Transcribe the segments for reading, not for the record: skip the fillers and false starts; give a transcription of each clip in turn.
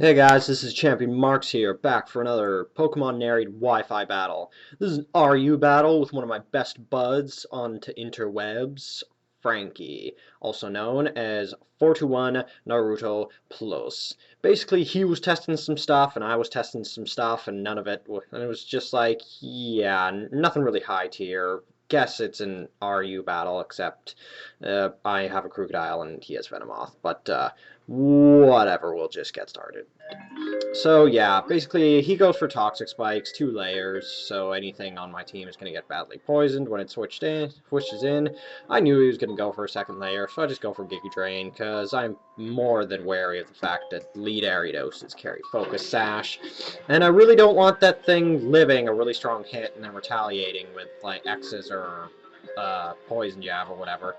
Hey guys, this is Champion Marks here, back for another Pokemon narrated Wi-Fi battle. This is an RU battle with one of my best buds on to interwebs, Frankie, also known as 421 Naruto Plus. Basically, he was testing some stuff, and I was testing some stuff, and none of it, and it was just like, yeah, nothing really high tier. Guess it's an RU battle, except I have a Crocodile and he has Venomoth, but whatever, we'll just get started. So yeah, basically he goes for Toxic Spikes, 2 layers, so anything on my team is going to get badly poisoned when it switches in. I knew he was going to go for a second layer, so I just go for Giga Drain, because I'm more than wary of the fact that lead Ariadoses carry Focus Sash, and I really don't want that thing living a really strong hit and then retaliating with, like, X's or Poison Jab or whatever.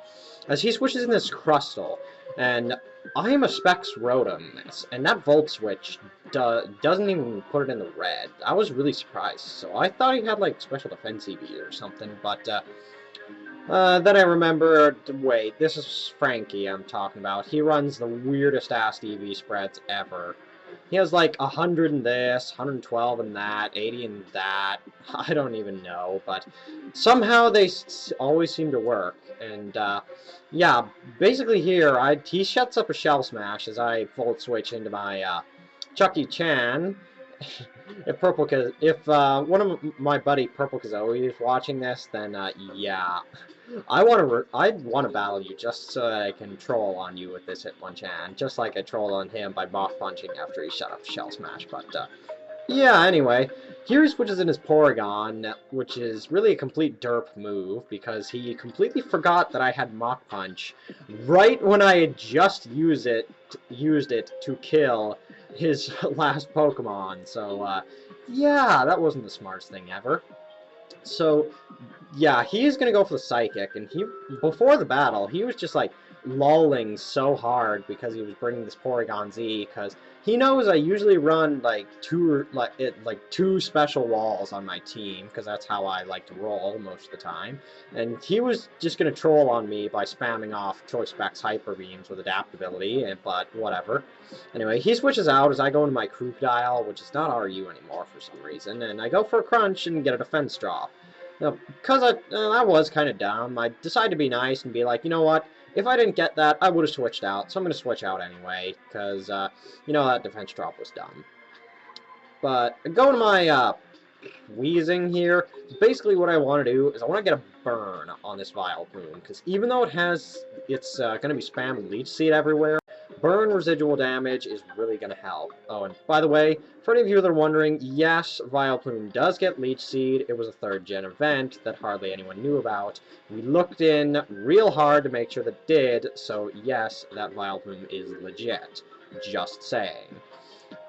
As he switches in this Crustle, and I am a Specs Rotom, and that Volt Switch doesn't even put it in the red. I was really surprised. So I thought he had like special defense EV or something, but then I remembered, wait, this is Frankie I'm talking about. He runs the weirdest ass EV spreads ever. He has like 100 in this, 112 in that, 80 in that. I don't even know, but somehow they always seem to work. And yeah, basically here, he shuts up a Shell Smash as I Volt Switch into my Chucky Chan. If one of my buddy Purple Kazoe is watching this, then yeah, I'd want to battle you just so that I can troll on you with this Hitmonchan, just like I trolled on him by Mach Punching after he shut up Shell Smash. But yeah, anyway, here he switches in his Porygon, which is really a complete derp move because he completely forgot that I had Mach Punch right when I had just used it to kill his last Pokemon. So yeah, that wasn't the smartest thing ever. So yeah, he's gonna go for the Psychic, and before the battle, he was just like lolling so hard because he was bringing this Porygon Z, because he knows I usually run like two special walls on my team, because that's how I like to roll most of the time. And he was just gonna troll on me by spamming off Choice Specs Hyper Beams with adaptability, but whatever. Anyway, he switches out as I go into my Crocodile, which is not RU anymore for some reason, and I go for a Crunch and get a Defense Drop. Now, because I was kind of dumb, I decided to be nice and be like, you know what? If I didn't get that, I would have switched out. So I'm going to switch out anyway, because, you know, that defense drop was dumb. But going to my wheezing here, basically what I want to do is I want to get a burn on this Vileplume, because even though it's going to be spamming Leech Seed everywhere, burn residual damage is really going to help. Oh, and by the way, for any of you that are wondering, yes, Vileplume does get Leech Seed. It was a 3rd gen event that hardly anyone knew about. We looked in real hard to make sure that it did, so yes, that Vileplume is legit. Just saying.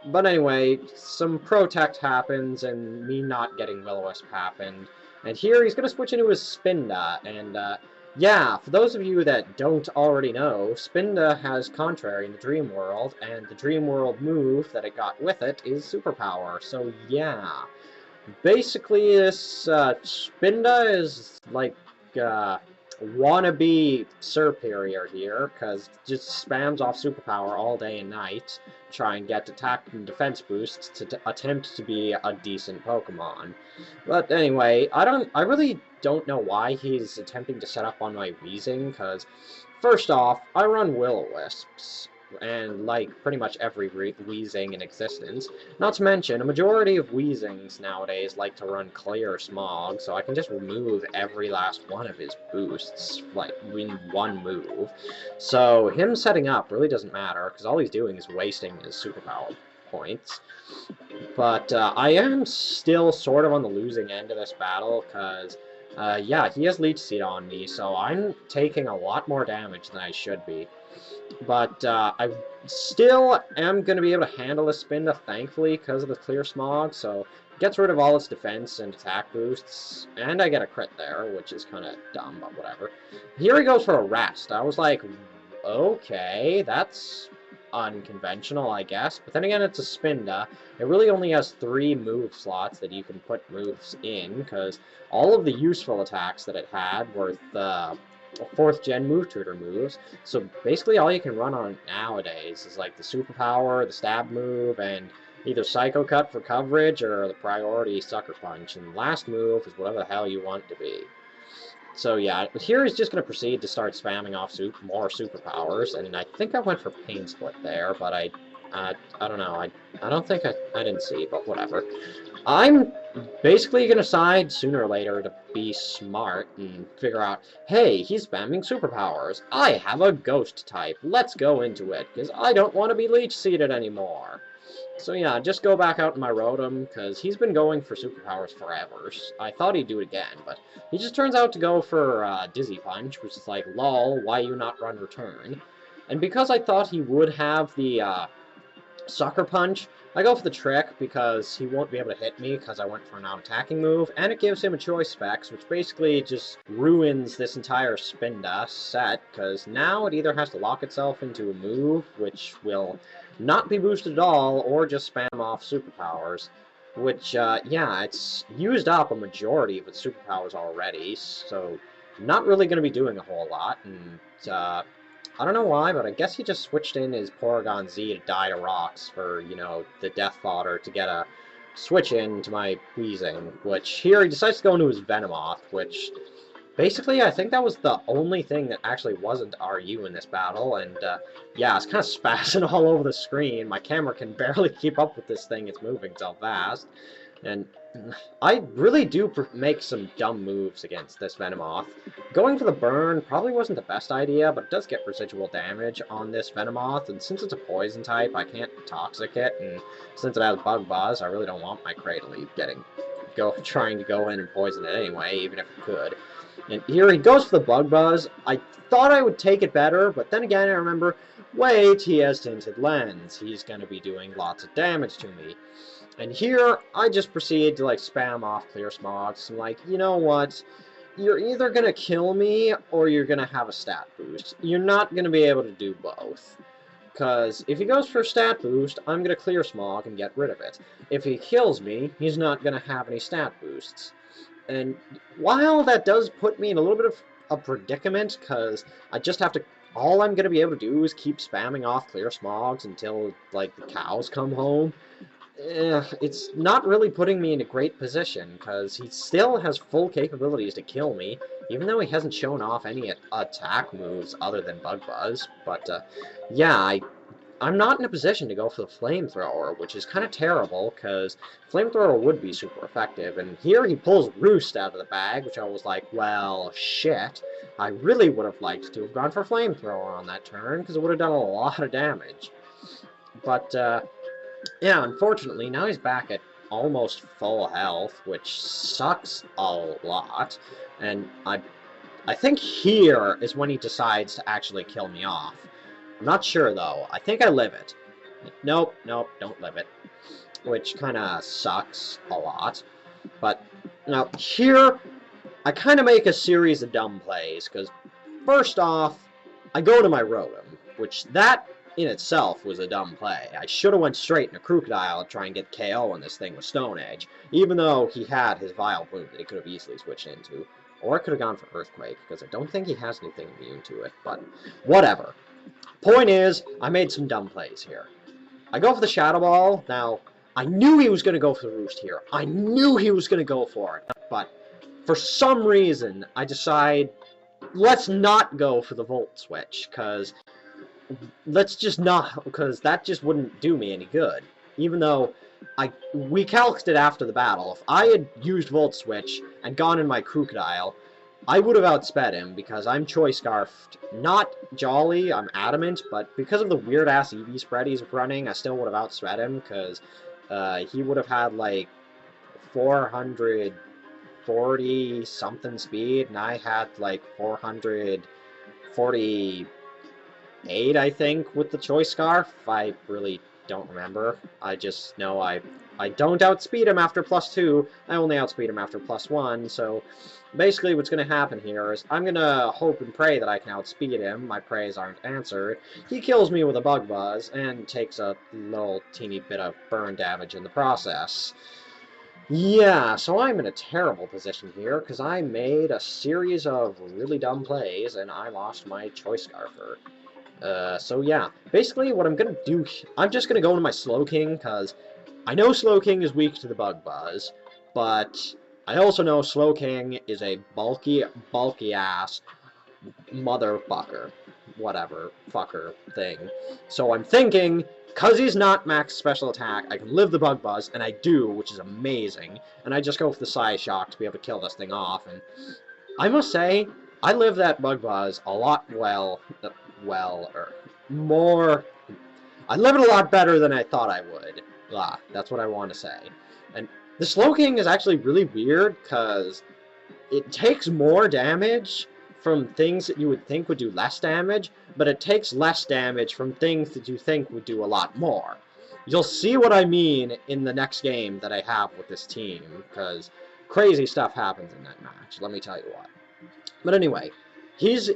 But anyway, some Protect happens, and me not getting Will-O-Wisp happened. And here he's going to switch into his Spinda, and yeah, for those of you that don't already know, Spinda has Contrary in the Dream World, and the Dream World move that it got with it is Superpower, so yeah. Basically, this Spinda is like wannabe superior here, because just spams off Superpower all day and night, try and get attack and defense boosts to attempt to be a decent Pokemon. But anyway, I really don't know why he's attempting to set up on my Weezing, because first off, I run Will-O-Wisps, and like pretty much every Weezing in existence. Not to mention, a majority of Weezings nowadays like to run Clear Smog, so I can just remove every last one of his boosts, like, in one move. So him setting up really doesn't matter, because all he's doing is wasting his superpower points. But I am still sort of on the losing end of this battle, because yeah, he has Leech Seed on me, so I'm taking a lot more damage than I should be. But I still am going to be able to handle this Spinda, thankfully, because of the Clear Smog, so it gets rid of all its defense and attack boosts, and I get a crit there, which is kind of dumb, but whatever. Here he goes for a Rest. I was like, okay, that's unconventional, I guess, but then again, it's a Spinda. It really only has 3 move slots that you can put moves in, because all of the useful attacks that it had were the 4th gen move tutor moves. So basically all you can run on nowadays is like the superpower, the stab move, and either Psycho Cut for coverage or the priority Sucker Punch. And the last move is whatever the hell you want it to be. So yeah, here he's just going to proceed to start spamming off more superpowers, and I think I went for Pain Split there, but I don't know, I don't think I didn't see, but whatever. I'm basically going to decide sooner or later to be smart and figure out, hey, he's spamming superpowers. I have a ghost type. Let's go into it, because I don't want to be leech-seeded anymore. So yeah, just go back out in my Rotom, because he's been going for superpowers forever. I thought he'd do it again, but he just turns out to go for Dizzy Punch, which is like, lol, why you not run return? And because I thought he would have the Sucker Punch, I go for the Trick because he won't be able to hit me because I went for an out-attacking move, and it gives him a Choice Specs, which basically just ruins this entire Spin Dust set, because now it either has to lock itself into a move, which will not be boosted at all, or just spam off superpowers, which, yeah, it's used up a majority of its superpowers already, so not really going to be doing a whole lot, and, I don't know why, but I guess he just switched in his Porygon Z to die to rocks for, you know, the Death Fodder to get a switch in to my Weezing, which here he decides to go into his Venomoth, which basically I think that was the only thing that actually wasn't RU in this battle, and yeah, it's kind of spazzing all over the screen. My camera can barely keep up with this thing, it's moving so fast, and I really do make some dumb moves against this Venomoth. Going for the burn probably wasn't the best idea, but it does get residual damage on this Venomoth, and since it's a poison type, I can't Toxic it, and since it has Bug Buzz, I really don't want my Cradily trying to go in and poison it anyway, even if it could. And here he goes for the Bug Buzz. I thought I would take it better, but then again I remember, wait, he has Tinted Lens. He's going to be doing lots of damage to me. And here, I just proceed to, like, spam off Clear Smogs. I'm like, you know what? You're either going to kill me, or you're going to have a stat boost. You're not going to be able to do both. Because if he goes for a stat boost, I'm going to Clear Smog and get rid of it. If he kills me, he's not going to have any stat boosts. And while that does put me in a little bit of a predicament, because I just have to... All I'm going to be able to do is keep spamming off Clear Smogs until, like, the cows come home. It's not really putting me in a great position, because he still has full capabilities to kill me, even though he hasn't shown off any attack moves other than Bug Buzz. But, yeah, I'm not in a position to go for the Flamethrower, which is kind of terrible, because Flamethrower would be super effective, and here he pulls Roost out of the bag, which I was like, well, shit. I really would have liked to have gone for Flamethrower on that turn, because it would have done a lot of damage. But, yeah, unfortunately, now he's back at almost full health, which sucks a lot, and I think here is when he decides to actually kill me off. I'm not sure, though. I think I live it. Nope, don't live it, which kind of sucks a lot. But, now, here, I kind of make a series of dumb plays, because, first off, I go to my Rotom, which that in itself was a dumb play. I should have went straight into Crocodile to try and get KO on this thing with Stone Edge, even though he had his Vile move that he could have easily switched into. Or I could have gone for Earthquake, because I don't think he has anything immune to it, but whatever. Point is, I made some dumb plays here. I go for the Shadow Ball. Now, I knew he was going to go for the Roost here. I knew he was going to go for it, but for some reason, I decide, let's not go for the Volt Switch, because... let's just not, because that just wouldn't do me any good. Even though we calced it after the battle. If I had used Volt Switch and gone in my Crocodile, I would have outsped him, because I'm Choice Scarfed. Not Jolly, I'm adamant, but because of the weird-ass EV spread he's running, I still would have outsped him, because he would have had, like, 440-something speed, and I had, like, 448, I think, with the Choice Scarf. I really don't remember. I just know I don't outspeed him after +2. I only outspeed him after +1, so basically what's going to happen here is I'm going to hope and pray that I can outspeed him. My prays aren't answered. He kills me with a Bug Buzz and takes a little teeny bit of burn damage in the process. Yeah, so I'm in a terrible position here because I made a series of really dumb plays and I lost my choice scarfer. So yeah, basically what I'm gonna do, I'm just gonna go into my Slow King because I know Slow King is weak to the Bug Buzz, but I also know Slow King is a bulky ass motherfucker, whatever, fucker thing. So I'm thinking, because he's not max special attack, I can live the Bug Buzz, and I do, which is amazing, and I just go for the Psyshock to be able to kill this thing off, and I must say, I live that Bug Buzz a lot more, I live it a lot better than I thought I would. That's what I want to say. And the Slow King is actually really weird, because it takes more damage from things that you would think would do less damage, but it takes less damage from things that you think would do a lot more. You'll see what I mean in the next game that I have with this team, because crazy stuff happens in that match, let me tell you what. But anyway, he's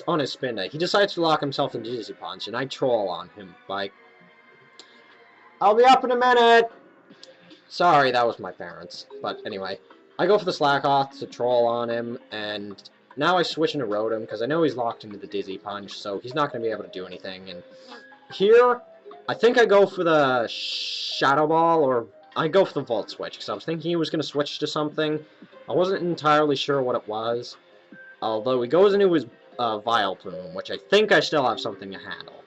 on his spin day. He decides to lock himself in Dizzy Punch, and I troll on him by, I'll be up in a minute! Sorry, that was my parents. But anyway, I go for the Slack Off to troll on him, and now I switch into Rotom, because I know he's locked into the Dizzy Punch, so he's not going to be able to do anything. And here, I think I go for the Shadow Ball, or I go for the Volt Switch, because I was thinking he was going to switch to something. I wasn't entirely sure what it was, although he goes into his Vileplume, which I think I still have something to handle.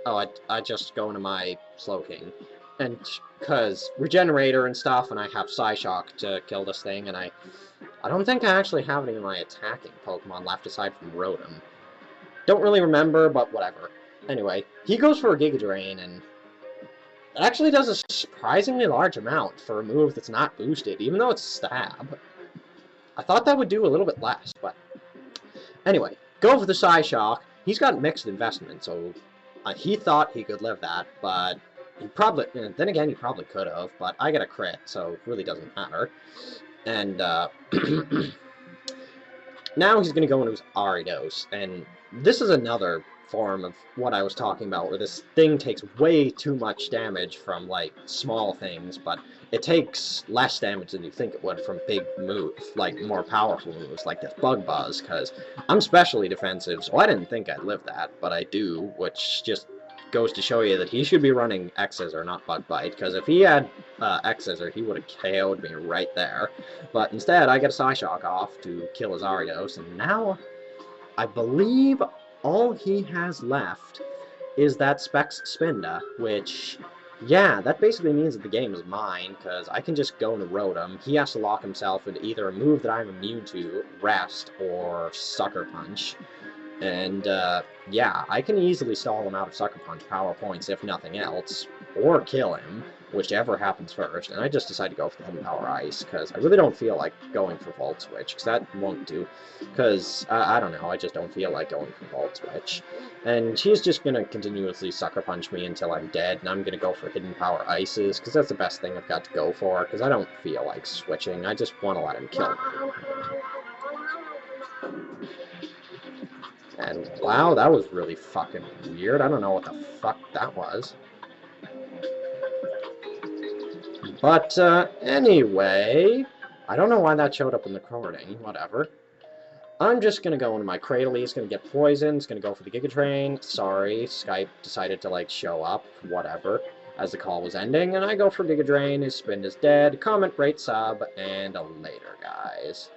Oh, I just go into my Slow King. And because Regenerator and stuff, and I have Psyshock to kill this thing, and I don't think I actually have any of my attacking Pokemon left aside from Rotom. Don't really remember, but whatever. Anyway, he goes for a Giga Drain, and it actually does a surprisingly large amount for a move that's not boosted, even though it's Stab. I thought that would do a little bit less, but anyway, go for the Psyshock. He's got mixed investment, so he thought he could live that, but he probably, then again, he probably could have, but I get a crit, so it really doesn't matter. And, now he's going to go into his Aridos, and this is another form of what I was talking about, where this thing takes way too much damage from, like, small things, but it takes less damage than you think it would from big moves, like, more powerful moves, like this Bug Buzz, because I'm specially defensive, so I didn't think I'd live that, but I do, which just goes to show you that he should be running X-Scissor, not Bug Bite, because if he had X-Scissor, he would have KO'd me right there. But instead, I get a Psyshock off to kill his Aridos, and now I believe all he has left is that Specs Spinda, which, yeah, that basically means that the game is mine, because I can just go into Rotom. He has to lock himself into either a move that I'm immune to, Rest, or Sucker Punch. And, yeah, I can easily stall him out of Sucker Punch power points, if nothing else, or kill him, whichever happens first, and I just decide to go for the Hidden Power Ice, because I really don't feel like going for Volt Switch, because that won't do, because, I don't know, I just don't feel like going for Volt Switch. And she's just going to continuously Sucker Punch me until I'm dead, and I'm going to go for Hidden Power Ices, because that's the best thing I've got to go for, because I don't feel like switching, I just want to let him kill me. And wow, that was really fucking weird. I don't know what the fuck that was. But, anyway, I don't know why that showed up in the recording, whatever. I'm just gonna go into my Cradle, he's gonna get poisoned, he's gonna go for the Giga Drain. Sorry, Skype decided to, like, show up, whatever, as the call was ending, and I go for Giga Drain, his spin is dead, comment, rate, sub, and later, guys.